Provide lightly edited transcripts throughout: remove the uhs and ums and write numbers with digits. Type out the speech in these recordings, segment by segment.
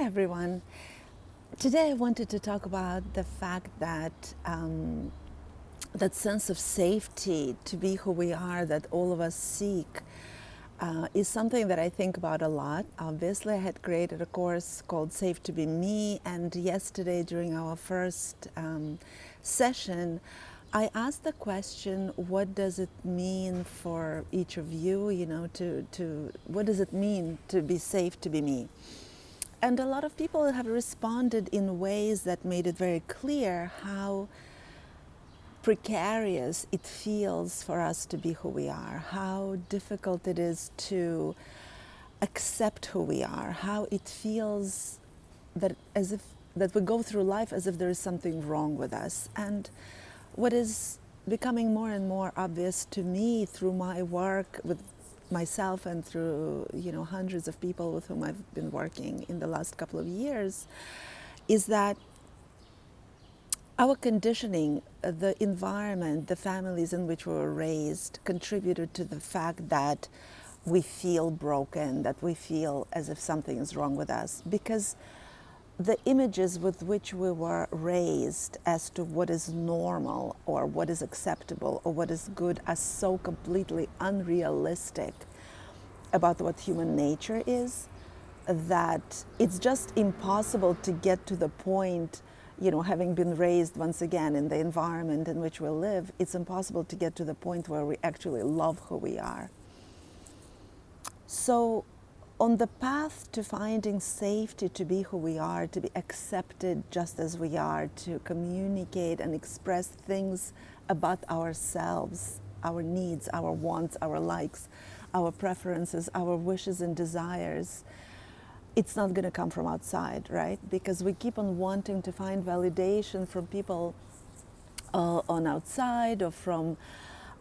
everyone. Today I wanted to talk about the fact that that sense of safety to be who we are that all of us seek is something that I think about a lot. Obviously, I had created a course called Safe to Be Me, and yesterday during our first session, I asked the question, what does it mean for each of you, to what does it mean to be safe to be me? And a lot of people have responded in ways that made it very clear how precarious it feels for us to be who we are, how difficult it is to accept who we are, how it feels that as if that we go through life as if there is something wrong with us. And what is becoming more and more obvious to me through my work with myself and through hundreds of people with whom I've been working in the last couple of years is that our conditioning, the environment, the families in which we were raised contributed to the fact that we feel broken, that we feel as if something is wrong with us, because the images with which we were raised as to what is normal or what is acceptable or what is good are so completely unrealistic about what human nature is that it's just impossible to get to the point, having been raised once again in the environment in which we live, it's impossible to get to the point where we actually love who we are. So on the path to finding safety to be who we are, to be accepted just as we are, to communicate and express things about ourselves, our needs, our wants, our likes, our preferences, our wishes and desires, it's not going to come from outside, right? Because we keep on wanting to find validation from people on outside or from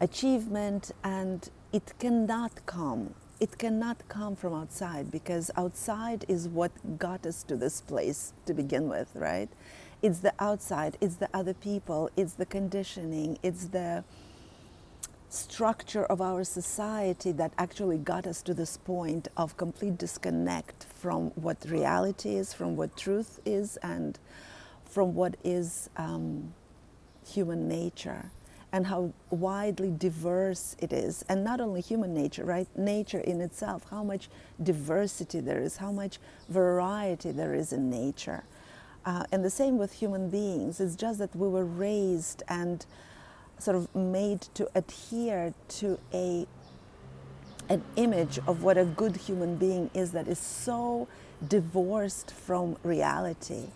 achievement, and it cannot come. It cannot come from outside, because outside is what got us to this place to begin with, right? It's the outside, it's the other people, it's the conditioning, it's the structure of our society that actually got us to this point of complete disconnect from what reality is, from what truth is, and from what is human nature, and how widely diverse it is. And not only human nature, right? Nature in itself, how much diversity there is, how much variety there is in nature. And the same with human beings. It's just that we were raised and sort of made to adhere to an image of what a good human being is that is so divorced from reality.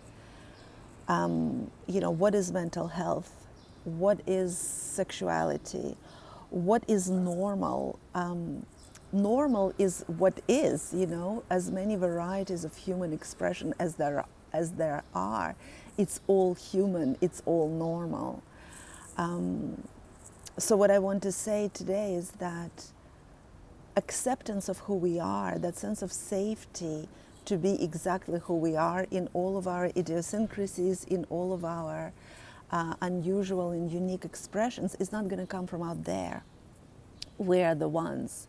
What is mental health? What is sexuality? What is normal? Normal is what is, as many varieties of human expression as there are. It's all human, it's all normal. So what I want to say today is that acceptance of who we are, that sense of safety to be exactly who we are in all of our idiosyncrasies, in all of our unusual and unique expressions, is not going to come from out there. We're the ones.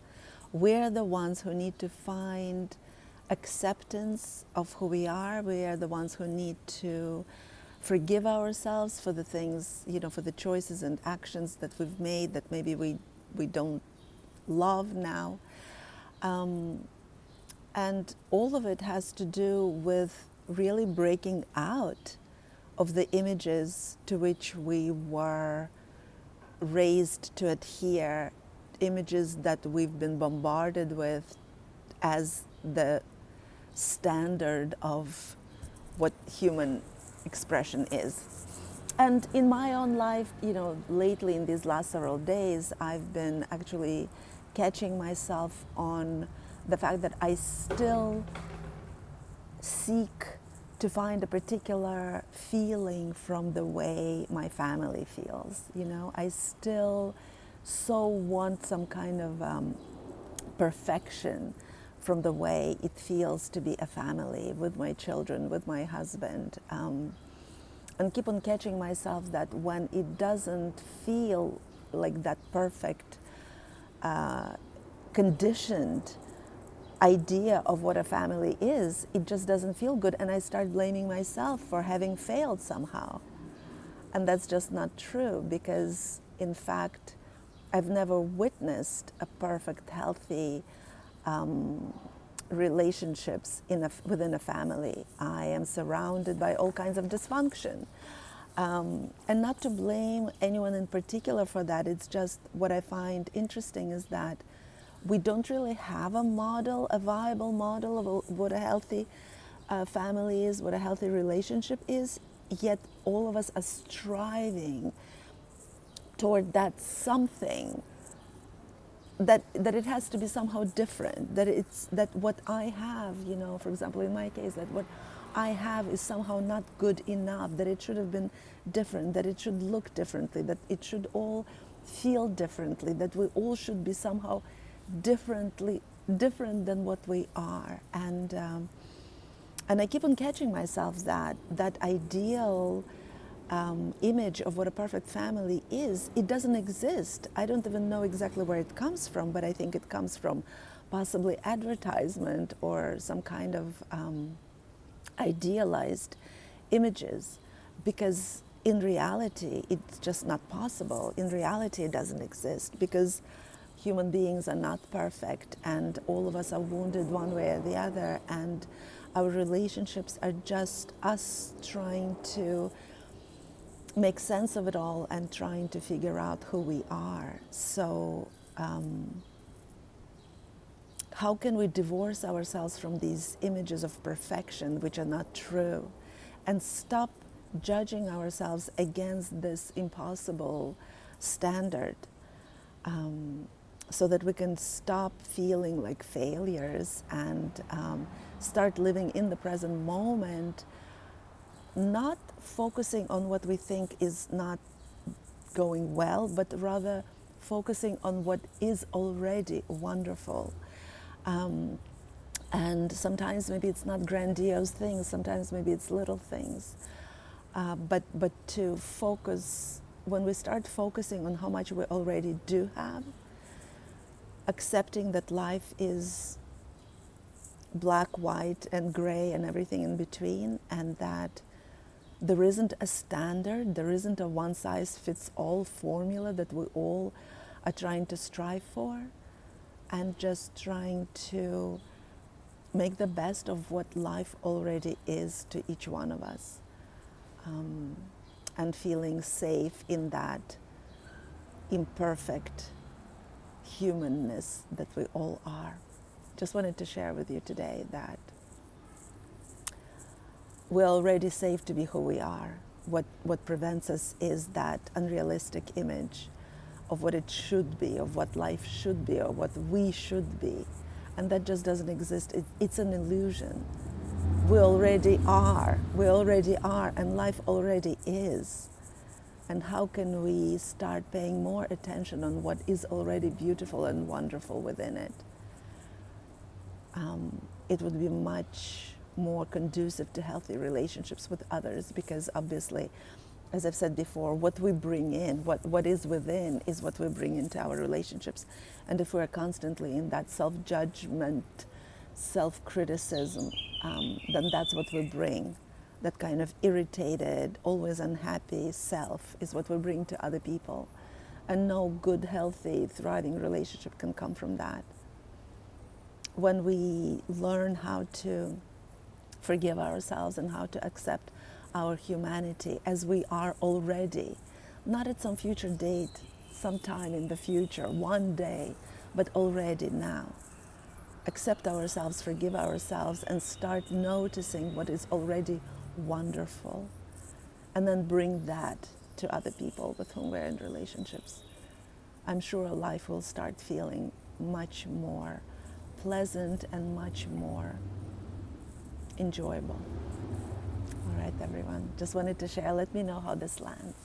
We're the ones who need to find acceptance of who we are. We are the ones who need to forgive ourselves for the things, for the choices and actions that we've made that maybe we don't love now. And all of it has to do with really breaking out of the images to which we were raised to adhere, images that we've been bombarded with as the standard of what human expression is. And in my own life, lately in these last several days, I've been actually catching myself on the fact that I still seek to find a particular feeling from the way my family feels. I still so want some kind of perfection from the way it feels to be a family with my children, with my husband, and keep on catching myself that when it doesn't feel like that perfect, conditioned idea of what a family is, it just doesn't feel good. And I start blaming myself for having failed somehow. And that's just not true, because in fact, I've never witnessed a perfect, healthy relationships within a family. I am surrounded by all kinds of dysfunction. And not to blame anyone in particular for that, it's just what I find interesting is that we don't really have a model, a viable model of what a healthy family is, what a healthy relationship is, yet all of us are striving toward that something, that it has to be somehow different, that what I have, for example, in my case, that what I have is somehow not good enough, that it should have been different, that it should look differently, that it should all feel differently, that we all should be somehow different than what we are. And I keep on catching myself that ideal image of what a perfect family is, it doesn't exist. I don't even know exactly where it comes from, but I think it comes from possibly advertisement or some kind of idealized images, because in reality it's just not possible. In reality it doesn't exist, because human beings are not perfect, and all of us are wounded one way or the other, and our relationships are just us trying to make sense of it all and trying to figure out who we are. So how can we divorce ourselves from these images of perfection, which are not true, and stop judging ourselves against this impossible standard, so that we can stop feeling like failures and start living in the present moment, not focusing on what we think is not going well, but rather focusing on what is already wonderful. And sometimes maybe it's not grandiose things, sometimes maybe it's little things. But to focus, when we start focusing on how much we already do have, accepting that life is black, white, and gray, and everything in between, and that there isn't a standard, there isn't a one-size-fits-all formula that we all are trying to strive for, and just trying to make the best of what life already is to each one of us, and feeling safe in that imperfect humanness that we all are. Just wanted to share with you today that we're already safe to be who we are. What prevents us is that unrealistic image of what it should be, of what life should be, or what we should be. And that just doesn't exist. It's an illusion. We already are, and life already is. And how can we start paying more attention on what is already beautiful and wonderful within it? It would be much more conducive to healthy relationships with others, because obviously, as I've said before, what we bring in, what is within, is what we bring into our relationships. And if we're constantly in that self-judgment, self-criticism, then that's what we bring. That kind of irritated, always unhappy self is what we bring to other people. And no good, healthy, thriving relationship can come from that. When we learn how to forgive ourselves and how to accept our humanity as we are already, not at some future date, sometime in the future, one day, but already now. Accept ourselves, forgive ourselves, and start noticing what is already wonderful, and then bring that to other people with whom we're in relationships. I'm sure life will start feeling much more pleasant and much more enjoyable. All right, everyone. Just wanted to share. Let me know how this lands.